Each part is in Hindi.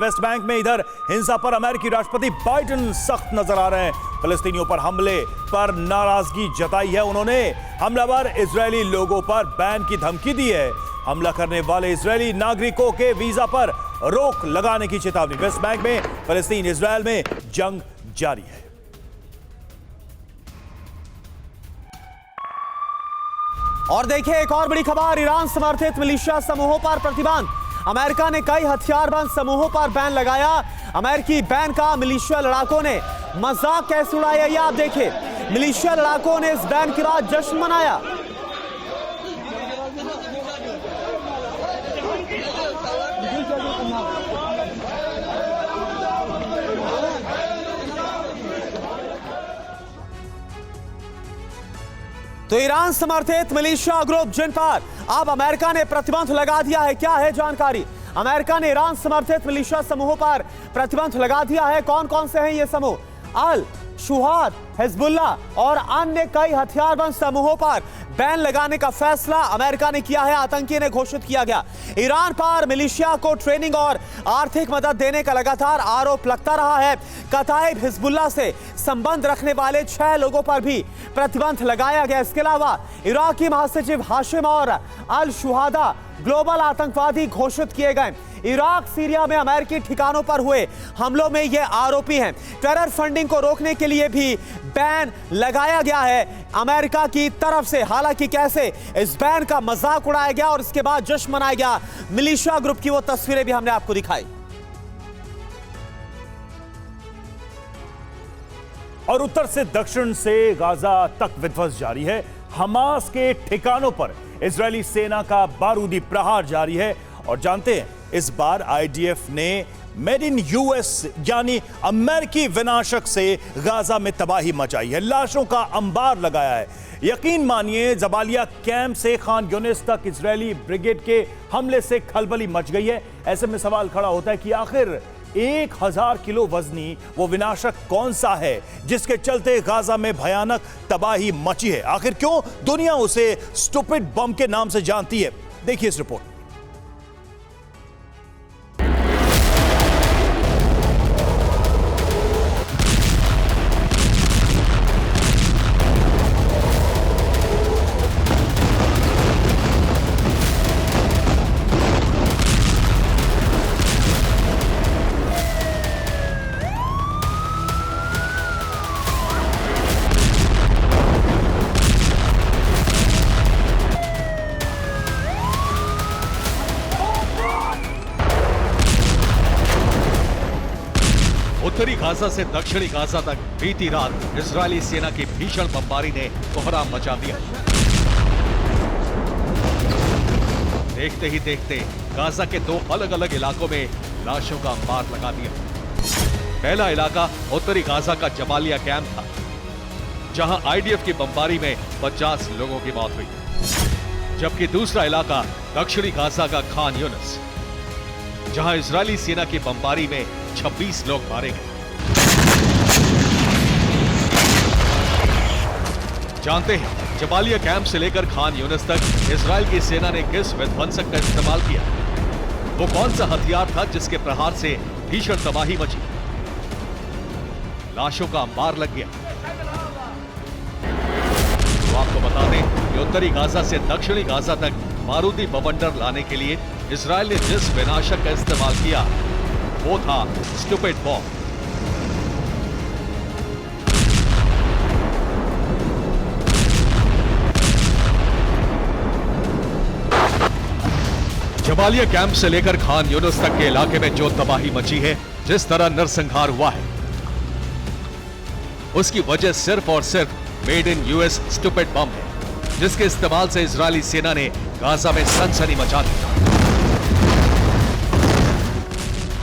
वेस्ट बैंक में इधर हिंसा पर अमेरिकी राष्ट्रपति बाइडेन सख्त नजर आ रहे हैं। फिलिस्तीनियों पर हमले पर नाराजगी जताई है उन्होंने। हमलावर इजरायली लोगों पर बैन की धमकी दी है। हमला करने वाले इजरायली नागरिकों के वीजा पर रोक लगाने की चेतावनी। वेस्ट बैंक में फिलिस्तीन इजरायल में जंग जारी है। और देखिए एक और बड़ी खबर, ईरान समर्थित मिलिशिया समूहों पर प्रतिबंध। अमेरिका ने कई हथियारबंद समूहों पर बैन लगाया। अमेरिकी बैन का मिलिशिया लड़ाकों ने मजाक कैसे उड़ाया ये आप देखिए। मिलिशिया लड़ाकों ने इस बैन के बाद जश्न मनाया। तो ईरान समर्थित मिलिशिया ग्रुप जिन पर अब अमेरिका ने प्रतिबंध लगा दिया है, क्या है जानकारी। अमेरिका ने ईरान समर्थित मिलिशिया समूहों पर प्रतिबंध लगा दिया है। कौन कौन से हैं ये समूह? अल शुहाद, हिजबुल्ला और अन्य कई हथियारबंद समूहों पर बैन लगाने का फैसला अमेरिका ने किया है। आतंकी ने घोषित किया गया। ईरान पर मिलिशिया को ट्रेनिंग और आर्थिक मदद देने का लगातार आरोप लगता रहा है। कताइब हिजबुल्ला से संबंध रखने वाले 6 लोगों पर भी प्रतिबंध लगाया गया। इसके अलावा इराकी महासचिव हाशिम और अल शुहादा ग्लोबल आतंकवादी घोषित किए गए। इराक सीरिया में अमेरिकी ठिकानों पर हुए हमलों में ये आरोपी हैं। टेरर फंडिंग को रोकने के लिए भी बैन लगाया गया है अमेरिका की तरफ से। हालांकि कैसे इस बैन का मजाक उड़ाया गया और इसके बाद जश्न मनाया गया, मिलिशिया ग्रुप की वो तस्वीरें भी हमने आपको दिखाई। और उत्तर से दक्षिण से गाजा तक विध्वंस जारी है। हमास के ठिकानों पर इजरायली सेना का बारूदी प्रहार जारी है। और जानते हैं इस बार आईडीएफ ने मेड इन यूएस यानी अमेरिकी विनाशक से गाजा में तबाही मचाई है। लाशों का अंबार लगाया है। यकीन मानिए जबालिया कैंप से खान यूनिस तक इजरायली ब्रिगेड के हमले से खलबली मच गई है। ऐसे में सवाल खड़ा होता है कि आखिर 1000 किलो वजनी वो विनाशक कौन सा है जिसके चलते गाजा में भयानक तबाही मची है। आखिर क्यों दुनिया उसे स्टूपिड बम के नाम से जानती है, देखिए इस रिपोर्ट। उत्तरी गाजा से दक्षिणी गाजा तक बीती रात इजरायली सेना की भीषण बमबारी ने कोहराम मचा दिया। देखते ही देखते गाजा के 2 अलग अलग इलाकों में लाशों का अंबार लगा दिया। पहला इलाका उत्तरी गाजा का जबालिया कैंप था, जहां आईडीएफ की बमबारी में 50 लोगों की मौत हुई, जबकि दूसरा इलाका दक्षिणी गाजा का खान यूनिस, जहां इजरायली सेना की बमबारी में 26 लोग मारे गए। जानते हैं जबालिया कैंप से लेकर खान यूनिस तक इजराइल की सेना ने किस विध्वंसक का इस्तेमाल किया। वो कौन सा हथियार था जिसके प्रहार से भीषण तबाही मची, लाशों का अंबार लग गया। तो आपको बता दें कि उत्तरी गाजा से दक्षिणी गाजा तक बारूदी बवंडर लाने के लिए इजराइल ने जिस विनाशक का इस्तेमाल किया वो था स्टूपिड बॉम्ब। जबालिया कैंप से लेकर खान यूनिस तक के इलाके में जो तबाही मची है, जिस तरह नरसंहार हुआ है, उसकी वजह सिर्फ और सिर्फ मेड इन यूएस स्टूपिड बम है, जिसके इस्तेमाल से इजरायली सेना ने गाजा में सनसनी मचा दी।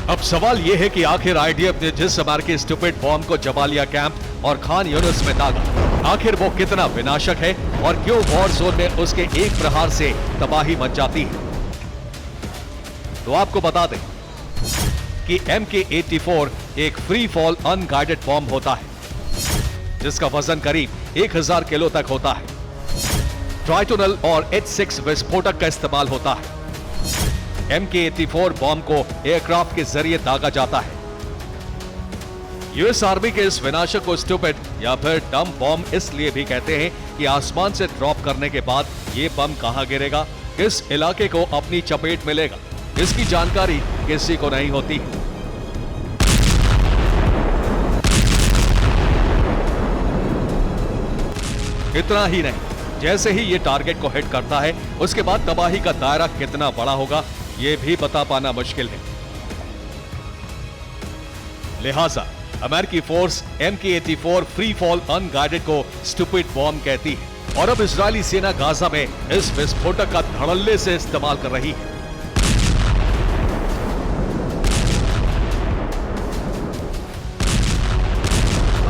अब सवाल यह है कि आखिर आईडीएफ ने जिस अमेरिकी स्टूपिड बॉम्ब को जबालिया कैंप और खान यूनिस में दागा, आखिर वो कितना विनाशक है और क्यों वॉर जोन में उसके एक प्रहार से तबाही मच जाती है। तो आपको बता दें कि MK-84 एक फ्री फॉल अनगाइडेड बॉम्ब होता है, जिसका वजन करीब 1000 किलो तक होता है। ट्राइटोनल और H6 विस्फोटक का इस्तेमाल होता है। MK-84 बॉम्ब को एयरक्राफ्ट के जरिए दागा जाता है। यूएस आर्मी के इस विनाशक को स्टूपिड या फिर डम बॉम्ब इसलिए भी कहते हैं कि आसमान से ड्रॉप करने के बाद ये बम कहां गिरेगा, किस इलाके को अपनी चपेट में लेगा, इसकी जानकारी किसी को नहीं होती। इतना ही नहीं, जैसे ही ये टारगेट को हिट करता है उसके बाद तबाही का दायरा कितना बड़ा होगा ये भी बता पाना मुश्किल है। लिहाजा अमेरिकी force MK-84 free fall unguided को स्टूपिड बॉम्ब कहती है और अब इजरायली सेना गाजा में इस विस्फोटक का धड़ल्ले से इस्तेमाल कर रही है।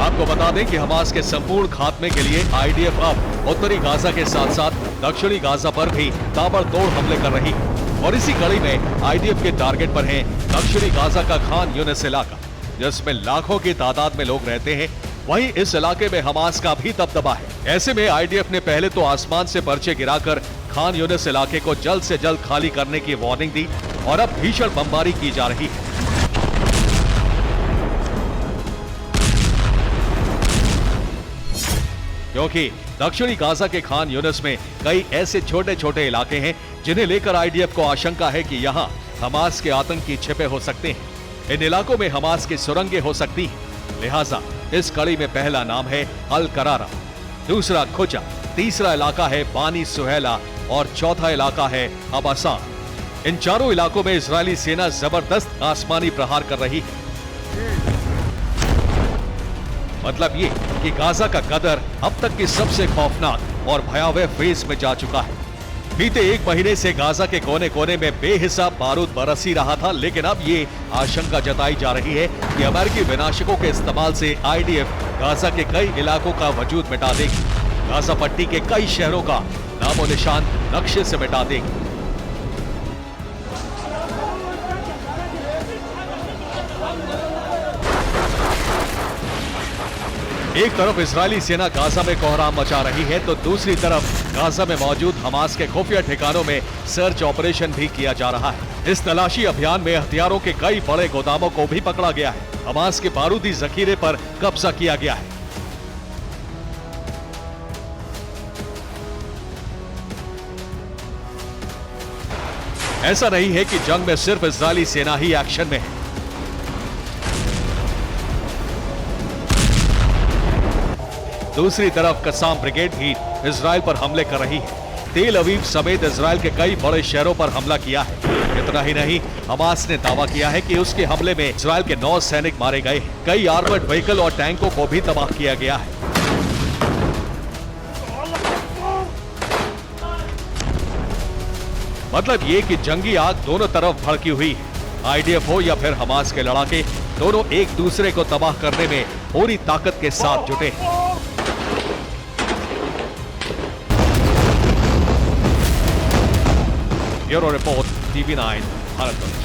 आपको बता दें कि हमास के संपूर्ण खात्मे के लिए IDF अब उत्तरी गाजा के साथ साथ दक्षिणी गाजा पर भी ताबड़तोड़ हमले कर रही है और इसी कड़ी में IDF के टारगेट पर है दक्षिणी गाजा का खान यूनिस इलाका, जिसमें लाखों की तादाद में लोग रहते हैं। वहीं इस इलाके में हमास का भी दबदबा है। ऐसे में IDF ने पहले तो आसमान से पर्चे गिराकर खान यूनिस इलाके को जल्द से जल्द खाली करने की वार्निंग दी और अब भीषण बमबारी की जा रही है। क्योंकि दक्षिणी गाजा के खान यूनिस में कई ऐसे छोटे छोटे इलाके हैं जिन्हें लेकर IDF को आशंका है कि यहां हमास के आतंकी छिपे हो सकते हैं। इन इलाकों में हमास की सुरंगें हो सकती हैं। लिहाजा इस कड़ी में पहला नाम है अल करारा, दूसरा खुजा, तीसरा इलाका है बानी सुहेला और चौथा इलाका है अबासा। इन चारों इलाकों में इजरायली सेना जबरदस्त आसमानी प्रहार कर रही है। मतलब ये कि गाजा का कदर अब तक की सबसे खौफनाक और भयावह फेज में जा चुका है। बीते एक महीने से गाजा के कोने कोने में बेहिसाब बारूद बरस ही रहा था, लेकिन अब ये आशंका जताई जा रही है कि अमेरिकी विनाशकों के इस्तेमाल से IDF गाजा के कई इलाकों का वजूद मिटा देगी, गाजा पट्टी के कई शहरों का नामो निशान नक्शे से मिटा देगी। एक तरफ इजरायली सेना गाजा में कोहराम मचा रही है तो दूसरी तरफ गाजा में मौजूद हमास के खुफिया ठिकानों में सर्च ऑपरेशन भी किया जा रहा है। इस तलाशी अभियान में हथियारों के कई बड़े गोदामों को भी पकड़ा गया है। हमास के बारूदी जखीरे पर कब्जा किया गया है। ऐसा नहीं है कि जंग में सिर्फ इजरायली सेना ही एक्शन में है। दूसरी तरफ कसाम ब्रिगेड भी इजराइल पर हमले कर रही है। तेल अवीव समेत इजराइल के कई बड़े शहरों पर हमला किया है। इतना ही नहीं, हमास ने दावा किया है कि उसके हमले में इजराइल के 9 सैनिक मारे गए हैं। कई आर्मर्ड व्हीकल और टैंकों को भी तबाह किया गया है। मतलब ये कि जंगी आग दोनों तरफ भड़की हुई है। IDF हो या फिर हमास के लड़ाके, दोनों एक दूसरे को तबाह करने में पूरी ताकत के साथ जुटे हैं। Bureau report, TV9 Bharat.